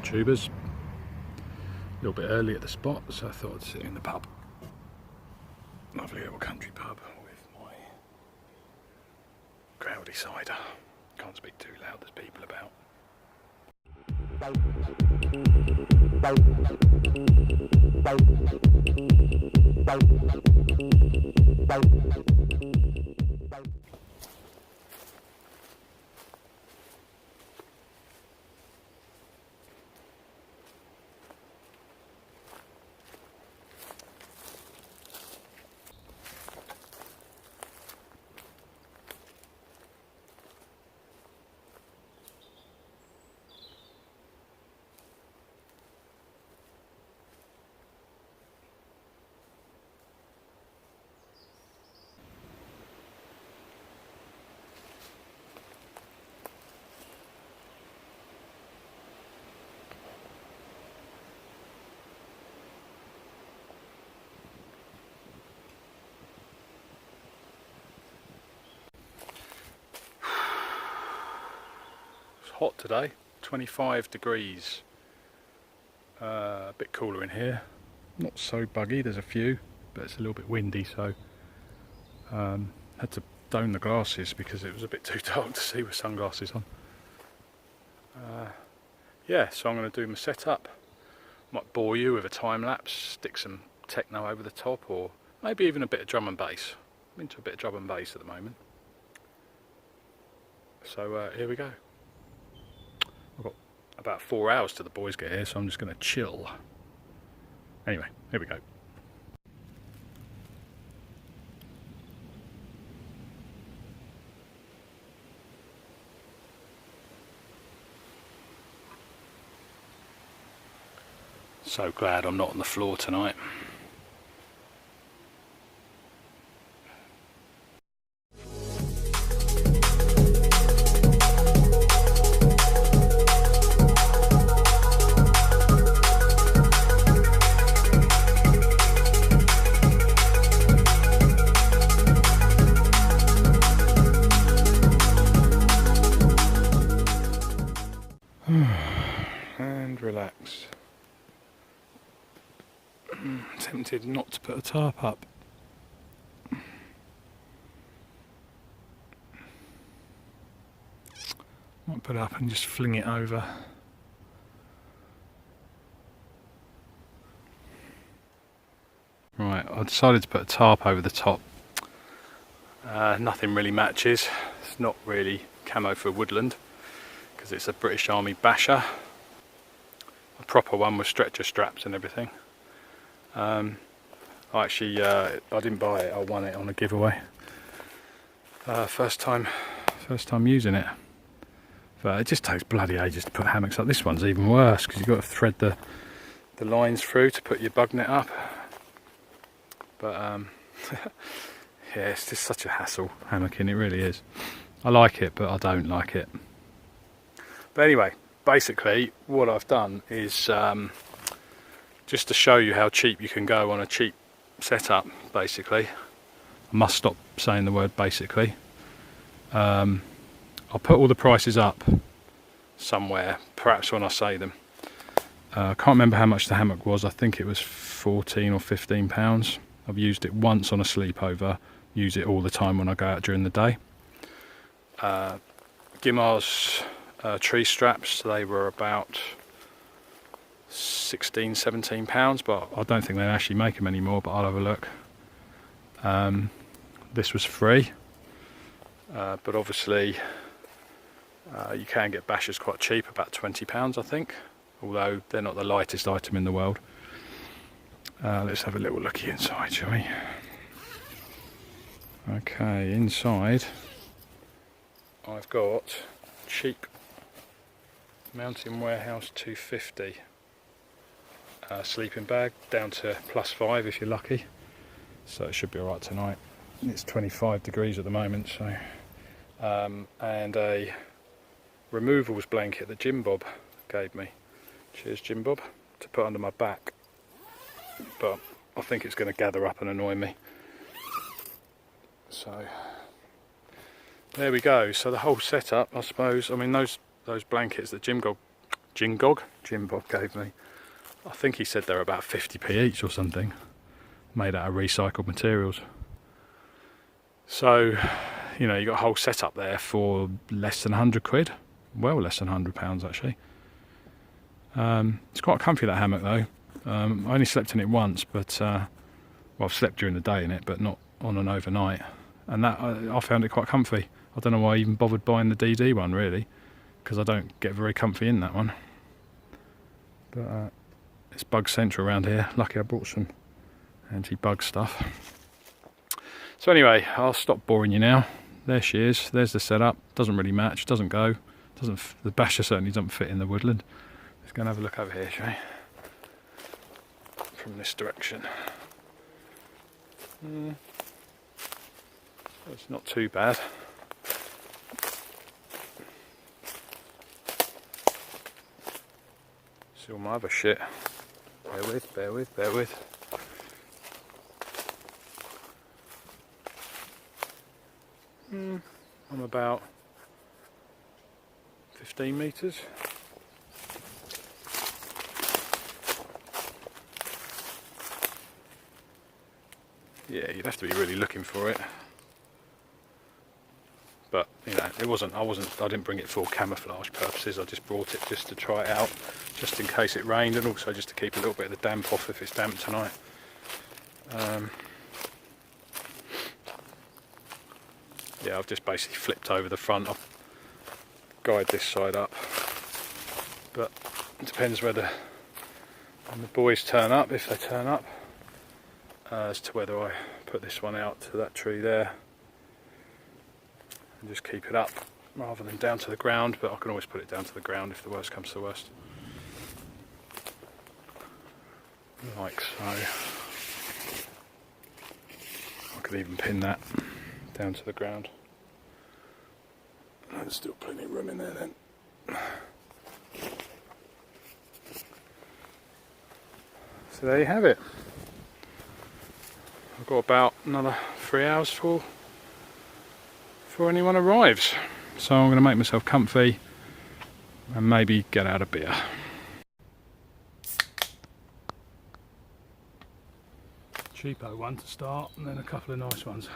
our tubers. A little bit early at the spot, so I thought I'd sit in the pub. Lovely little country pub with my crowdy cider. Can't speak too loud, there's people about. Hot today, 25 degrees, a bit cooler in here, not so buggy, there's a few, but it's a little bit windy, so had to dome the glasses because it was a bit too dark to see with sunglasses on. Yeah, so I'm going to do my setup. Might bore you with a time lapse, stick some techno over the top, or maybe even a bit of drum and bass. I'm into a bit of drum and bass at the moment. So here we go. I've got about 4 hours till the boys get here, so I'm just going to chill. Anyway, here we go. So glad I'm not on the floor tonight. And relax. Tempted not to put a tarp up. Might put it up and just fling it over. Right, I decided to put a tarp over the top. Nothing really matches. It's not really camo for woodland because it's a British Army Basha. A proper one with stretcher straps and everything. I didn't buy it, I won it on a giveaway. First time using it. But it just takes bloody ages to put hammocks up. This one's even worse because you've got to thread the lines through to put your bug net up. But yeah, it's just such a hassle hammocking, it really is. I like it, but I don't like it. But anyway, basically what I've done is just to show you how cheap you can go on a cheap setup, basically. I must stop saying the word basically. I'll put all the prices up somewhere, perhaps when I say them. I can't remember how much the hammock was. I think it was £14 or £15. I've used it once on a sleepover, use it all the time when I go out during the day. Gimar's tree straps, they were about £16–17, but I don't think they actually make them anymore, but I'll have a look. This was free, but obviously you can get Bashas quite cheap, about £20 I think, although they're not the lightest item in the world. Let's have a little looky inside, shall we? Okay, inside I've got cheap Mountain Warehouse 250 sleeping bag, down to +5 if you're lucky, so it should be alright tonight. It's 25 degrees at the moment, so and a removals blanket that Jim Bob gave me. Cheers Jim Bob, to put under my back, but I think it's going to gather up and annoy me. So there we go. So the whole setup, I suppose, I mean those blankets that Jim Jim Bob gave me. I think he said they're about 50p each or something, made out of recycled materials. So, you know, you got a whole setup there for less than 100 quid. Well, less than £100 actually. It's quite comfy, that hammock though. I only slept in it once, but well, I've slept during the day in it, but not on an overnight. And that I found it quite comfy. I don't know why I even bothered buying the DD one really, because I don't get very comfy in that one. But it's bug central around here. Lucky I brought some anti-bug stuff. So anyway, I'll stop boring you now. There she is. There's the setup. Doesn't really match. Doesn't go. The Basha certainly doesn't fit in the woodland. Let's go and have a look over here, shall we? From this direction. It's not too bad. See all my other shit. Bear with. I'm about 15 metres. Yeah, you'd have to be really looking for it. But you know, I didn't bring it for camouflage purposes. I just brought it just to try it out, just in case it rained, and also just to keep a little bit of the damp off if it's damp tonight. Yeah, I've just basically flipped over the front. I've guyed this side up, but it depends whether when the boys turn up, if they turn up, as to whether I put this one out to that tree there and just keep it up rather than down to the ground. But I can always put it down to the ground if the worst comes to the worst, like so. I could even pin that down to the ground. There's still plenty of room in there then. So there you have it. I've got about another 3 hours before anyone arrives. So I'm going to make myself comfy and maybe get out a beer. Cheapo one to start, and then a couple of nice ones.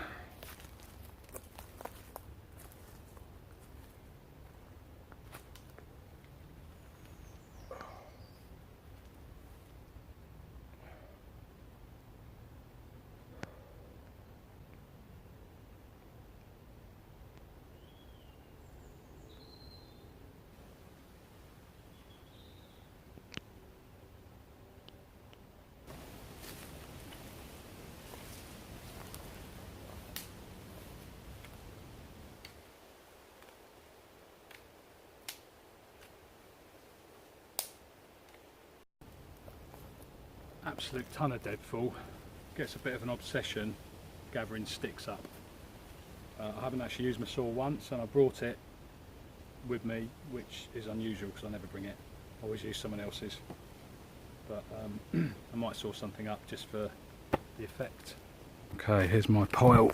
Absolute ton of deadfall. Gets a bit of an obsession gathering sticks up. I haven't actually used my saw once, and I brought it with me, which is unusual because I never bring it. I always use someone else's. But I might saw something up just for the effect. Okay, here's my pile.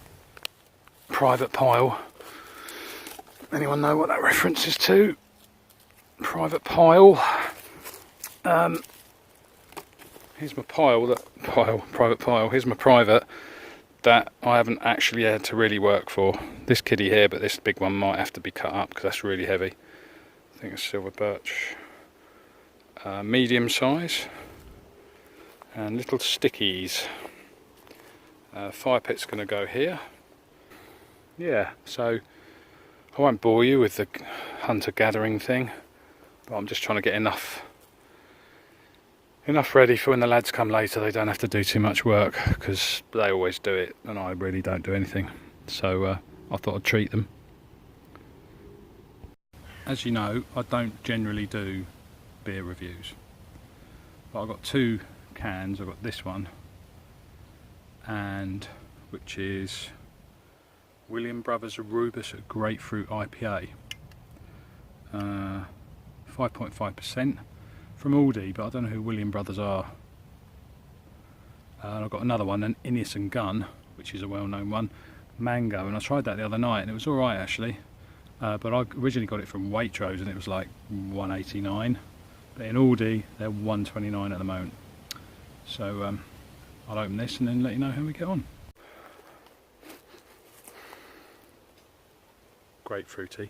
Private pile. Anyone know what that reference is to? Private pile. Here's my private pile. Here's my private that I haven't actually had to really work for. This kiddie here, but this big one might have to be cut up because that's really heavy. I think it's silver birch. Medium size. And little stickies. Fire pit's going to go here. Yeah, so I won't bore you with the hunter-gathering thing, but I'm just trying to get enough ready for when the lads come later. They don't have to do too much work because they always do it and I really don't do anything. So I thought I'd treat them. As you know, I don't generally do beer reviews, but I've got two cans. I've got this one, and which is William Brothers Arubis Grapefruit IPA, 5.5% from Aldi, but I don't know who William Brothers are. And I've got another one, an Innis and Gunn, which is a well-known one, mango, and I tried that the other night and it was alright actually, but I originally got it from Waitrose and it was like $1.89, but in Aldi they're £1.29 at the moment. So I'll open this and then let you know how we get on. Grapefruity.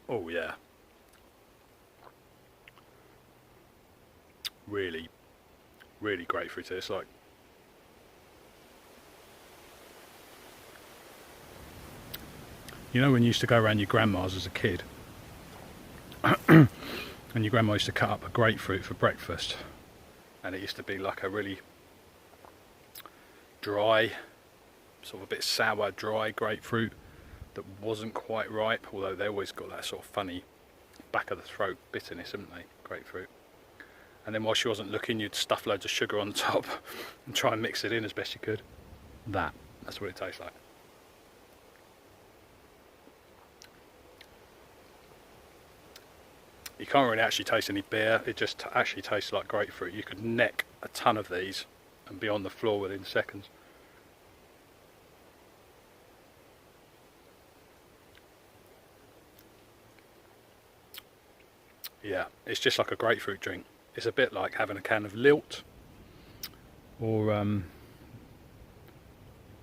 Oh yeah. Really, really grapefruity. It's like, you know when you used to go around your grandma's as a kid and your grandma used to cut up a grapefruit for breakfast, and it used to be like a really dry, sort of a bit sour, dry grapefruit that wasn't quite ripe, although they always got that sort of funny back of the throat bitterness, haven't they, grapefruit? And then while she wasn't looking, you'd stuff loads of sugar on top and try and mix it in as best you could. That's what it tastes like. You can't really actually taste any beer, it just actually tastes like grapefruit. You could neck a ton of these and be on the floor within seconds. Yeah, it's just like a grapefruit drink. It's a bit like having a can of Lilt, or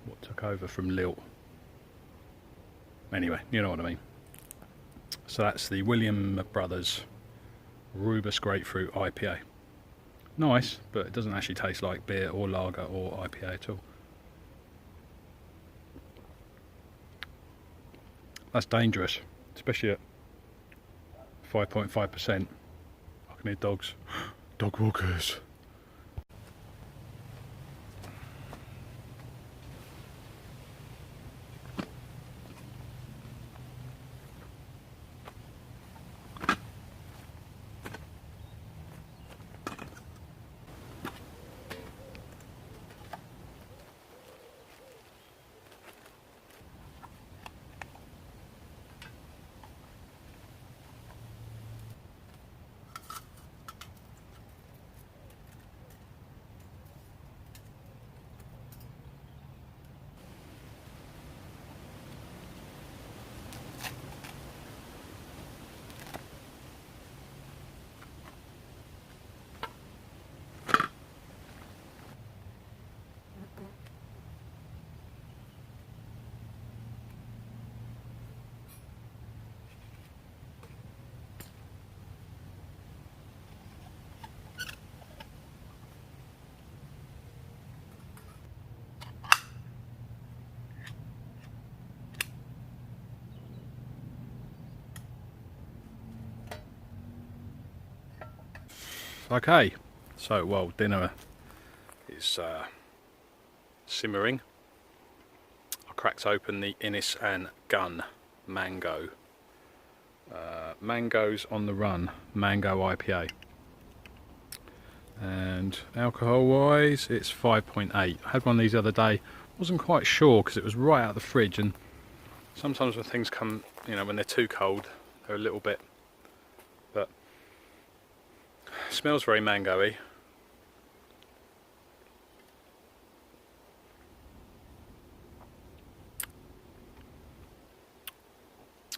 what took over from Lilt. Anyway, you know what I mean. So that's the William Brothers Rubus Grapefruit IPA. Nice, but it doesn't actually taste like beer or lager or IPA at all. That's dangerous, especially at 5.5%. I can hear dogs. Dog walkers. Okay, so while dinner is simmering, I cracked open the Innis and Gunn Mango. Mangoes on the Run Mango IPA. And alcohol wise, it's 5.8. I had one of these the other day, wasn't quite sure because it was right out of the fridge, and sometimes when things come, you know, when they're too cold, they're a little bit, but smells very mango-y.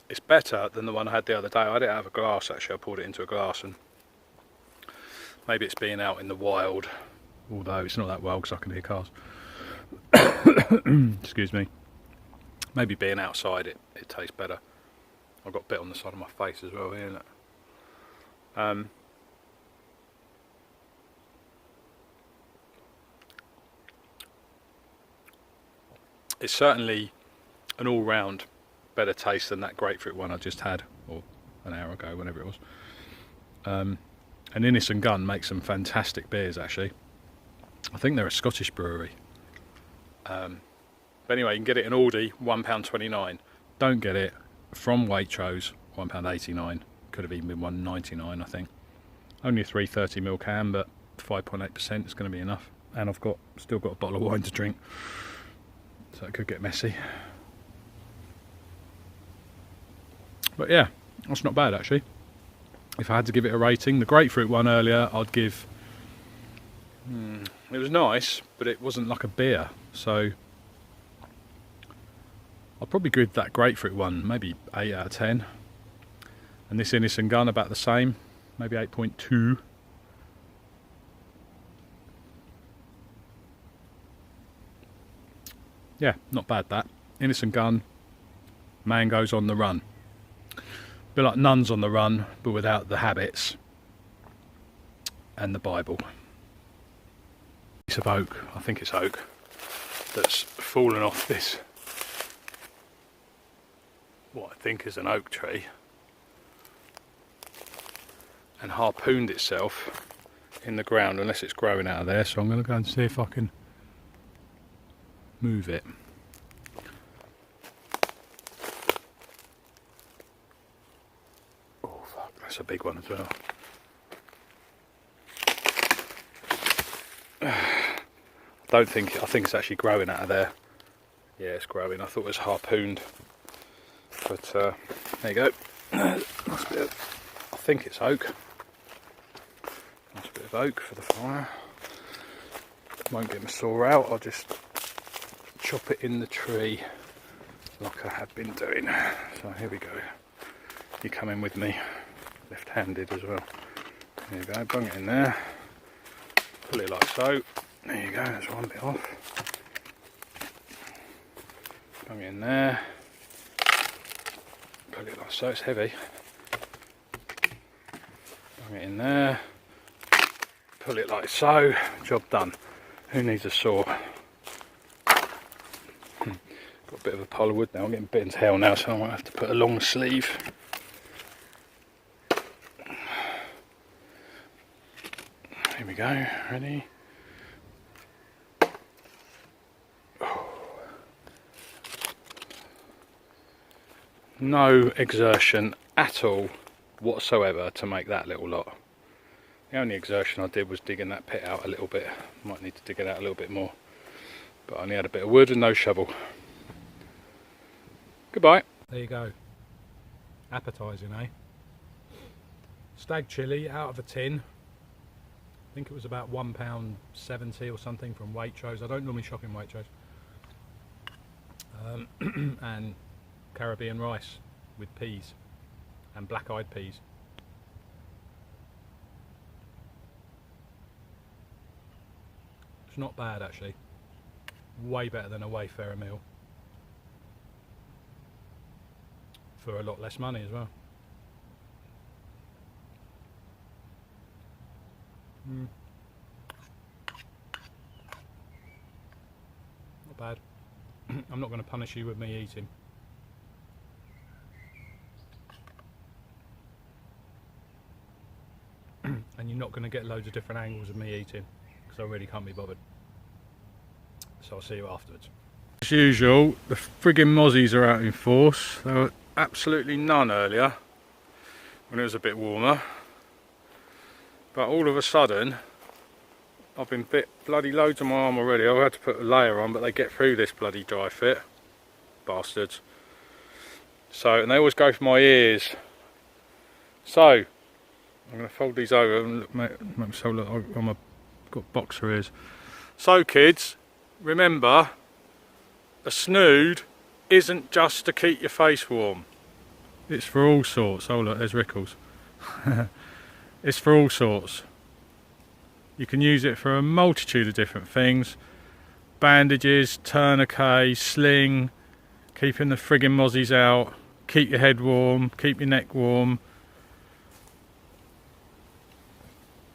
It's better than the one I had the other day. I had it out of a glass actually, I poured it into a glass, and maybe it's being out in the wild, although it's not that wild because I can hear cars. Excuse me. Maybe being outside it tastes better. I've got a bit on the side of my face as well here, look. It's certainly an all-round better taste than that grapefruit one I just had, or an hour ago, whenever it was. And Innis and Gunn make some fantastic beers actually. I think they're a Scottish brewery. But anyway, you can get it in Aldi, £1.29. Don't get it from Waitrose, £1.89. Could have even been £1.99, I think. Only a 330ml can, but 5.8% is going to be enough. And I've still got a bottle of wine to drink, so it could get messy. But yeah, that's not bad actually. If I had to give it a rating, the grapefruit one earlier, I'd give... it was nice, but it wasn't like a beer, so I'd probably give that grapefruit one maybe 8 out of 10. And this Innocent gun about the same, maybe 8.2. Yeah, not bad that. Innocent gun, mangoes on the run. A bit like nuns on the run, but without the habits. And the Bible. Piece of oak, I think it's oak, that's fallen off this, what I think is an oak tree, and harpooned itself in the ground, unless it's growing out of there. So I'm going to go and see if I can move it. Oh fuck, that's a big one as well. I think it's actually growing out of there. Yeah, it's growing. I thought it was harpooned, but there you go. Nice bit of, I think it's oak. Nice bit of oak for the fire. Won't get my saw out. I'll just chop it in the tree like I have been doing. So here we go. You come in with me, left-handed as well. There you go. Bung it in there. Pull it like so. There you go, that's one bit off. Bung it in there. Pull it like so, it's heavy. Bung it in there. Pull it like so. Job done. Who needs a saw? Got a bit of a pile of wood now. I'm getting bitten to hell now, so I might have to put a long sleeve. Here we go, ready? No exertion at all whatsoever to make that little lot. The only exertion I did was digging that pit out a little bit. Might need to dig it out a little bit more. But I only had a bit of wood and no shovel. Goodbye. There you go. Appetising, eh? Stag chilli out of a tin. I think it was about £1.70 or something from Waitrose. I don't normally shop in Waitrose. And Caribbean rice with peas and black-eyed peas. It's not bad actually. Way better than a Wayfarer meal. For a lot less money as well. Not bad. I'm not going to punish you with me eating. And you're not going to get loads of different angles of me eating, because I really can't be bothered. So I'll see you afterwards. As usual, the friggin' mozzies are out in force. There were absolutely none earlier when it was a bit warmer. But all of a sudden, I've been bit bloody loads on my arm already. I've had to put a layer on, but they get through this bloody dry fit. Bastards. So, and they always go for my ears. So, I'm going to fold these over and look, make myself look like I've got boxer ears. So kids, remember, a snood isn't just to keep your face warm. It's for all sorts. Oh look, there's Rickles. It's for all sorts. You can use it for a multitude of different things. Bandages, tourniquet, sling, keeping the friggin' mozzies out, keep your head warm, keep your neck warm.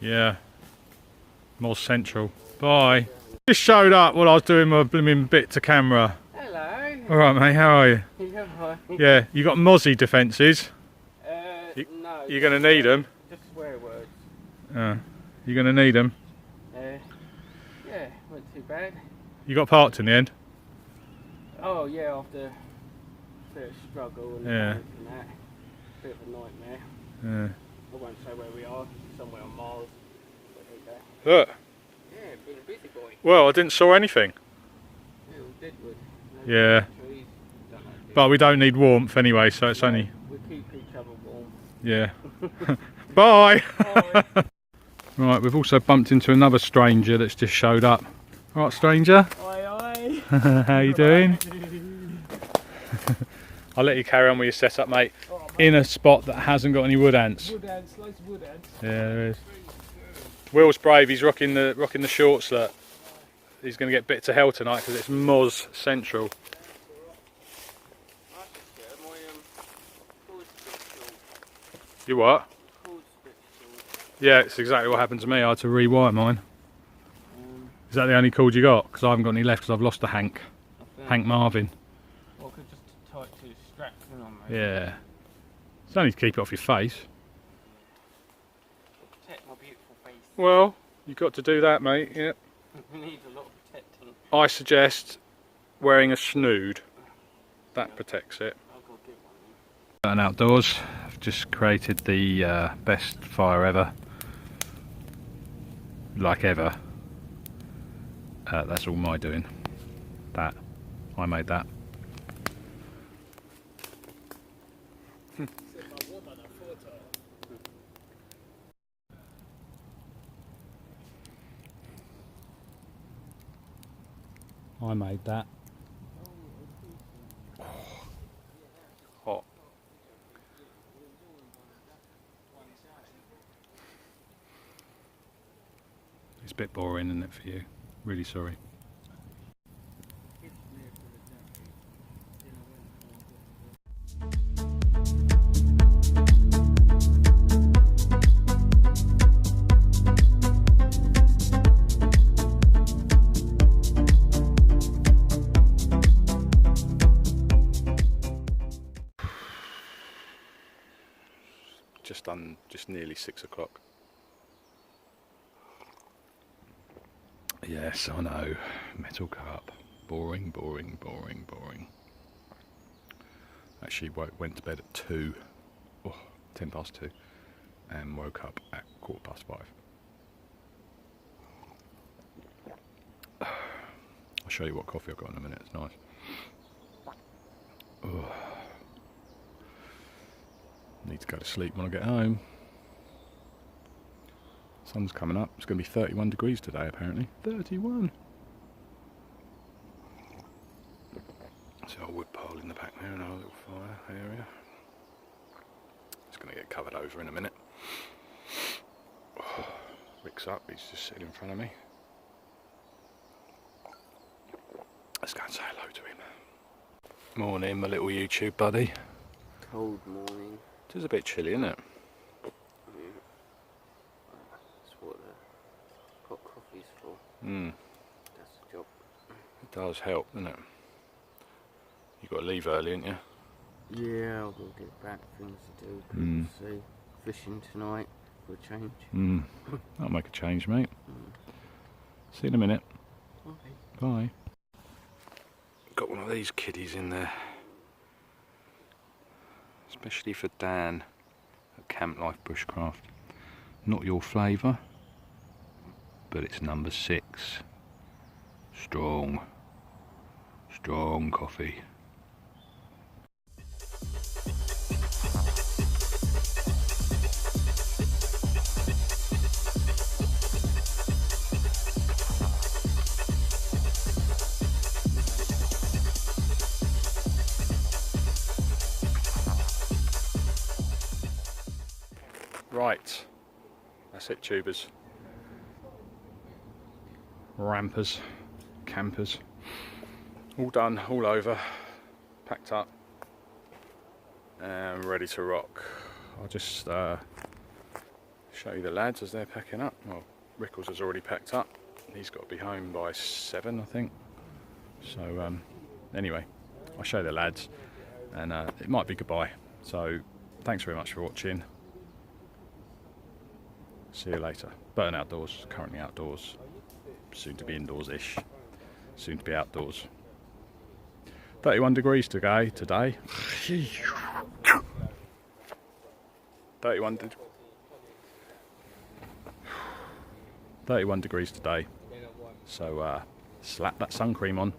Yeah, more central. Bye. Just showed up while I was doing my blooming bit to camera. Hello. Alright mate, how are you? Yeah, hi. Yeah, you got mozzie defences? No. You're going to need them? Just swear words. You're going to need them? Yeah, wasn't too bad. You got parked in the end? Oh yeah, after a bit of struggle and, Yeah. and that. Bit of a nightmare. Yeah. I won't say where we are, somewhere on Mars. But there you go. Look. Yeah, been a busy boy. Well, I didn't saw anything. Yeah, all deadwood. No Yeah. trees. Don't like But we don't need warmth anyway, so it's only... we keep each other warm. Yeah. Bye! Bye. Right, we've also bumped into another stranger that's just showed up. Right, stranger? Aye aye. How you doing? I'll let you carry on with your setup, mate. In a spot that hasn't got any wood ants. Wood ants, loads of wood ants. Yeah, there is. Will's brave. He's rocking the shorts. That he's going to get bit to hell tonight because it's Moz Central. You what? Yeah, it's exactly what happened to me. I had to rewire mine. Is that the only cord you got? Because I haven't got any left because I've lost to Hank Marvin. Well, I could just tie it to the straps on, mate. Yeah. It's only to keep it off your face. Protect my beautiful face. Well, you've got to do that, mate. Yeah. It needs a lot of protecting. I suggest wearing a snood. That protects it. I'll go get one then. Burton Outdoors. I've just created the best fire ever. Like ever. That's all my doing. That. I made that. I made that. Hot. It's a bit boring, isn't it, for you? Really sorry. Just nearly 6 o'clock. Yes, I know. Metal cup. Boring, boring, boring, boring. Actually went to bed at 2, 10 past 2, and woke up at 5:15. I'll show you what coffee I've got in a minute. It's nice. Oh. Need to go to sleep when I get home. Sun's coming up. It's going to be 31 degrees today, apparently. 31. See our wood pile in the back there, and our little fire area. It's going to get covered over in a minute. Oh, Rick's up. He's just sitting in front of me. Let's go and say hello to him. Morning, my little YouTube buddy. Cold morning. It is a bit chilly, isn't it? Yeah. That's what the hot coffee's for. That's the job. It does help, doesn't it? You've got to leave early, ain't you? Yeah, I'll go get back, things to do. See, fishing tonight for a change. That'll make a change, mate. See you in a minute. Okay. Bye. Got one of these kiddies in there. Especially for Dan at Camp Life Bushcraft. Not your flavour, but it's number 6. Strong coffee. Right, that's it, tubers. Rampers, campers, all done, all over, packed up and ready to rock. I'll just show you the lads as they're packing up. Well, Rickles has already packed up. He's got to be home by 7, I think. So anyway, I'll show you the lads and it might be goodbye. So thanks very much for watching. See you later. Burton Outdoors, currently outdoors. Soon to be indoors-ish. Soon to be outdoors. 31 degrees today. 31 degrees today. So slap that sun cream on.